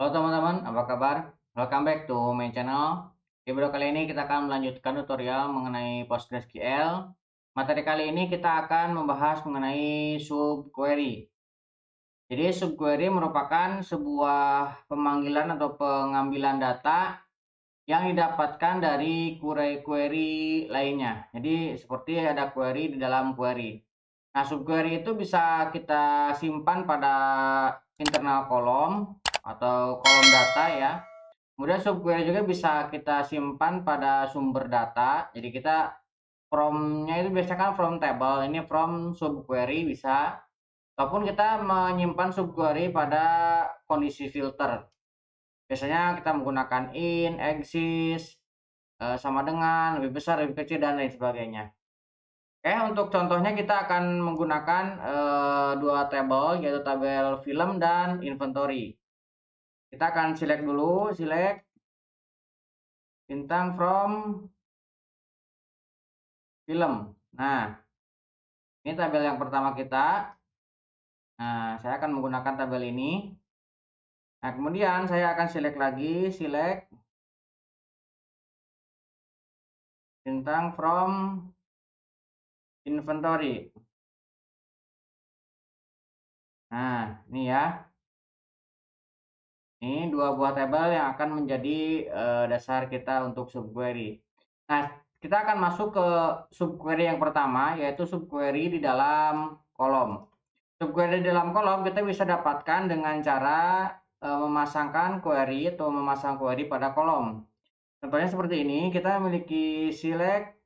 Halo teman-teman, apa kabar? Welcome back to my channel. Di video kali ini kita akan melanjutkan tutorial mengenai PostgreSQL. Materi kali ini kita akan membahas mengenai subquery. Jadi subquery merupakan sebuah pemanggilan atau pengambilan data yang didapatkan dari query-query lainnya. Jadi seperti ada query di dalam query. Nah, subquery itu bisa kita simpan pada internal kolom atau kolom data ya. Kemudian subquery juga bisa kita simpan pada sumber data. Jadi kita from-nya itu biasanya kan from table, ini from subquery bisa. Ataupun kita menyimpan subquery pada kondisi filter. Biasanya kita menggunakan in, exist, sama dengan, lebih besar, lebih kecil, dan lain sebagainya. Oke, untuk contohnya kita akan menggunakan dua tabel, yaitu tabel film dan inventory. Kita akan select dulu, select bintang from film. Nah, ini tabel yang pertama kita. Nah, saya akan menggunakan tabel ini. Nah, kemudian saya akan select lagi, select bintang from inventory. Nah, ini ya. Ini dua buah tabel yang akan menjadi dasar kita untuk subquery. Nah, kita akan masuk ke subquery yang pertama, yaitu subquery di dalam kolom. Subquery di dalam kolom kita bisa dapatkan dengan cara memasangkan query atau memasang query pada kolom. Contohnya seperti ini, kita memiliki select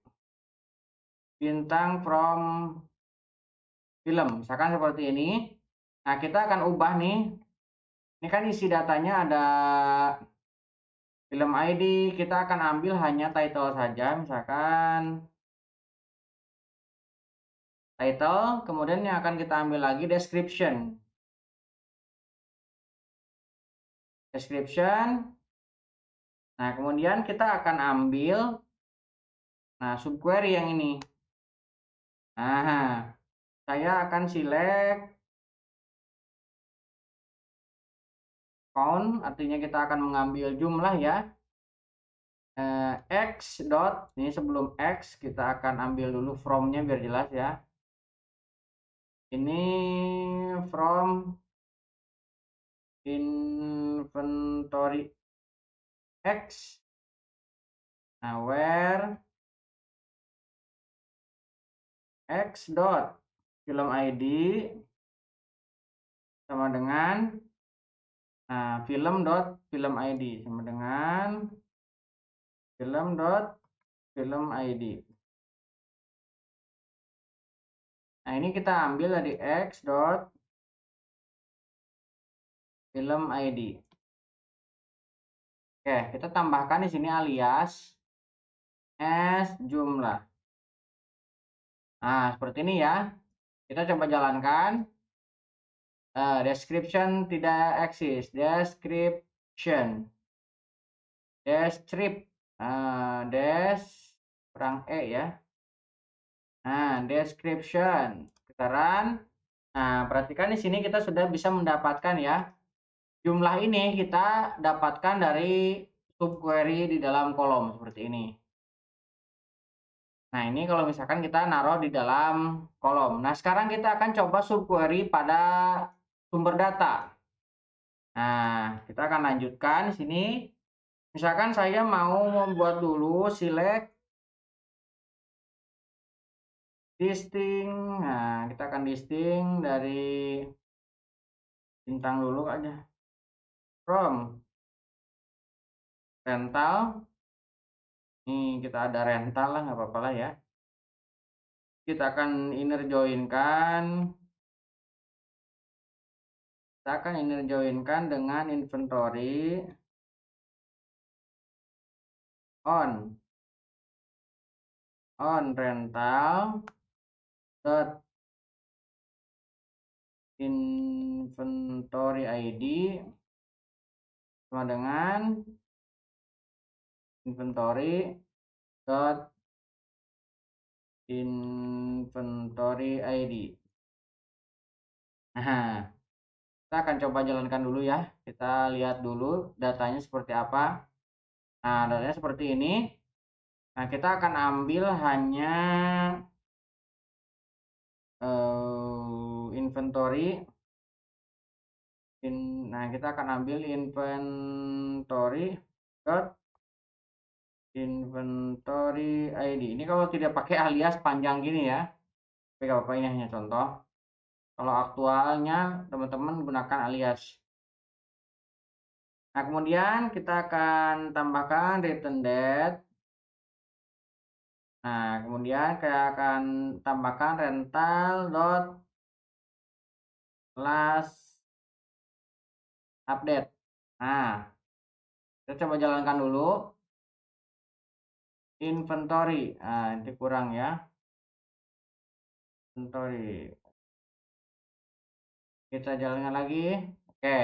bintang from film, misalkan seperti ini. Nah, kita akan ubah nih. Ini kan isi datanya ada film ID, kita akan ambil hanya title saja, misalkan title, kemudian yang akan kita ambil lagi description. Nah, kemudian kita akan ambil subquery yang ini. Nah, saya akan select count, artinya kita akan mengambil jumlah ya. X dot, ini sebelum X kita akan ambil dulu from-nya biar jelas ya. Ini from inventory X. Nah, where X dot film ID sama dengan film dot film ID sama dengan film dot film ID. Nah, ini kita ambil dari X dot film ID. Oke, kita tambahkan di sini alias s jumlah. Nah, seperti ini ya. Kita coba jalankan. Description tidak eksis. Description. Descript. Des kurang E ya. Nah, description. Kita run. Nah, perhatikan di sini kita sudah bisa mendapatkan ya. Jumlah ini kita dapatkan dari subquery di dalam kolom seperti ini. Nah, ini kalau misalkan kita naruh di dalam kolom. Nah, sekarang kita akan coba subquery pada sumber data. Nah, kita akan lanjutkan di sini. Misalkan saya mau membuat dulu select listing. Nah, kita akan listing dari bintang dulu aja. From rental. Nih, kita ada rental lah, nggak apa-apa lah ya. Kita akan inner join-kan. Kita akan inner join-kan dengan inventory on rental dot inventory ID sama dengan inventory dot inventory ID. Nah, Kita akan coba jalankan dulu ya. Kita lihat dulu datanya seperti apa. Nah, datanya seperti ini. Nah, kita akan ambil hanya inventory. Nah, kita akan ambil inventory dot inventory ID. Ini kalau tidak pakai alias panjang gini ya. Tapi gak apa-apa, ini hanya contoh. Kalau aktualnya teman-teman gunakan alias. Nah, kemudian kita akan tambahkan return date. Nah, kemudian saya akan tambahkan rental dot last update. Nah, kita coba jalankan dulu. Inventory. Nah, ini kurang ya. Inventory. Kita jalankan lagi. Oke.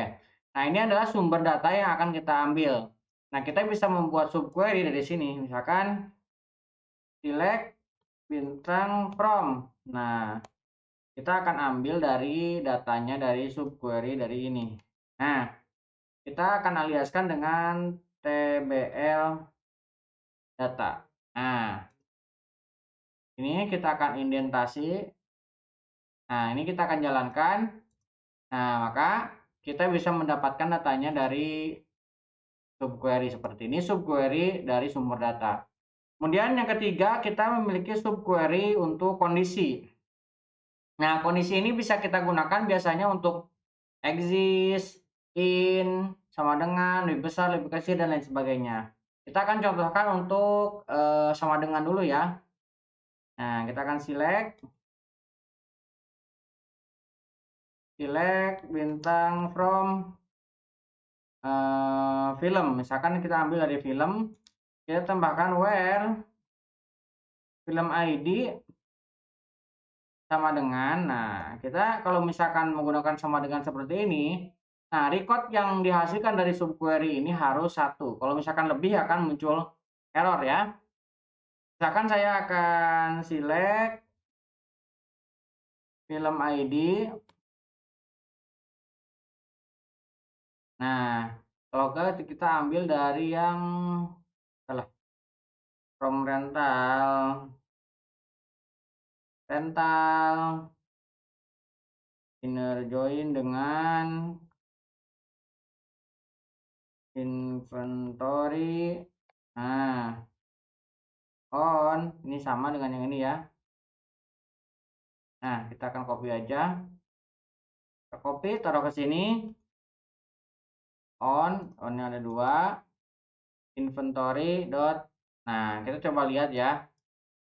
Nah, ini adalah sumber data yang akan kita ambil. Nah, kita bisa membuat subquery dari sini. Misalkan select bintang from. Nah, kita akan ambil dari datanya dari subquery dari ini. Nah, kita akan aliaskan dengan tbl data. Nah, ini kita akan indentasi. Nah, ini kita akan jalankan. Nah, maka kita bisa mendapatkan datanya dari subquery seperti ini, subquery dari sumber data. Kemudian yang ketiga, kita memiliki subquery untuk kondisi. Nah, kondisi ini bisa kita gunakan biasanya untuk exist, in, sama dengan, lebih besar, lebih kecil, dan lain sebagainya. Kita akan contohkan untuk sama dengan dulu ya. Nah, kita akan select bintang from film. Misalkan kita ambil dari film, kita tambahkan where film ID sama dengan. Nah, kita kalau misalkan menggunakan sama dengan seperti ini, nah record yang dihasilkan dari subquery ini harus 1. Kalau misalkan lebih akan muncul error ya. Misalkan saya akan select film ID. Nah, kalau kita ambil dari yang salah from rental inner join dengan inventory. Nah, on ini sama dengan yang ini ya. Nah, kita akan copy aja. Kita copy, taruh ke sini. Onnya ada 2. Inventory dot. Nah, kita coba lihat ya.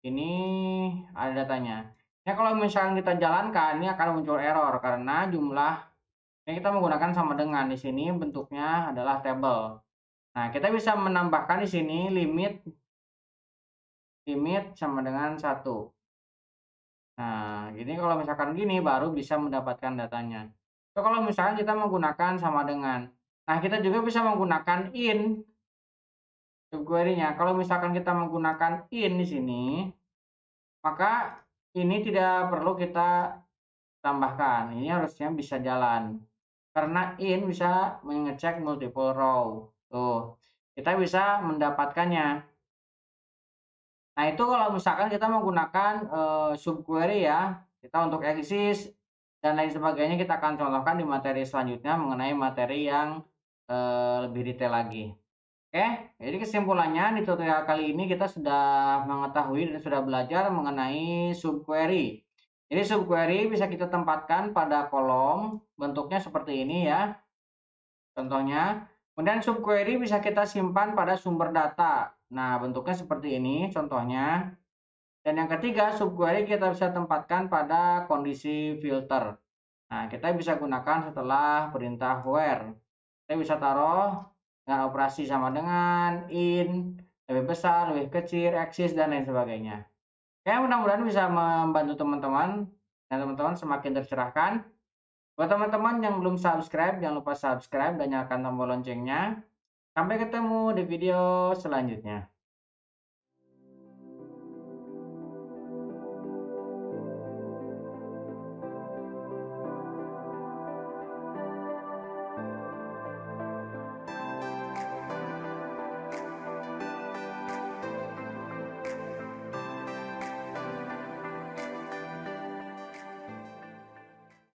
Ini ada datanya. Nah, kalau misalkan kita jalankan, ini akan muncul error karena jumlah yang kita menggunakan sama dengan. Di sini bentuknya adalah table. Nah, kita bisa menambahkan di sini limit sama dengan 1. Nah, gini kalau misalkan gini baru bisa mendapatkan datanya. So, kalau misalkan kita menggunakan sama dengan. Nah, kita juga bisa menggunakan in subquery-nya. Kalau misalkan kita menggunakan in di sini, maka ini tidak perlu kita tambahkan. Ini harusnya bisa jalan. Karena in bisa mengecek multiple row. Tuh, kita bisa mendapatkannya. Nah, itu kalau misalkan kita menggunakan subquery ya, kita untuk exist dan lain sebagainya kita akan contohkan di materi selanjutnya mengenai materi yang lebih detail lagi. Oke, jadi kesimpulannya di tutorial kali ini kita sudah mengetahui dan sudah belajar mengenai subquery. Jadi subquery bisa kita tempatkan pada kolom, bentuknya seperti ini ya, contohnya. Kemudian subquery bisa kita simpan pada sumber data. Nah, bentuknya seperti ini contohnya. Dan yang ketiga, subquery kita bisa tempatkan pada kondisi filter. Nah, kita bisa gunakan setelah perintah where. Kita bisa taruh dengan operasi sama dengan, in, lebih besar, lebih kecil, exist, dan lain sebagainya. Oke, mudah-mudahan bisa membantu teman-teman, dan teman-teman semakin tercerahkan. Buat teman-teman yang belum subscribe, jangan lupa subscribe dan nyalakan tombol loncengnya. Sampai ketemu di video selanjutnya.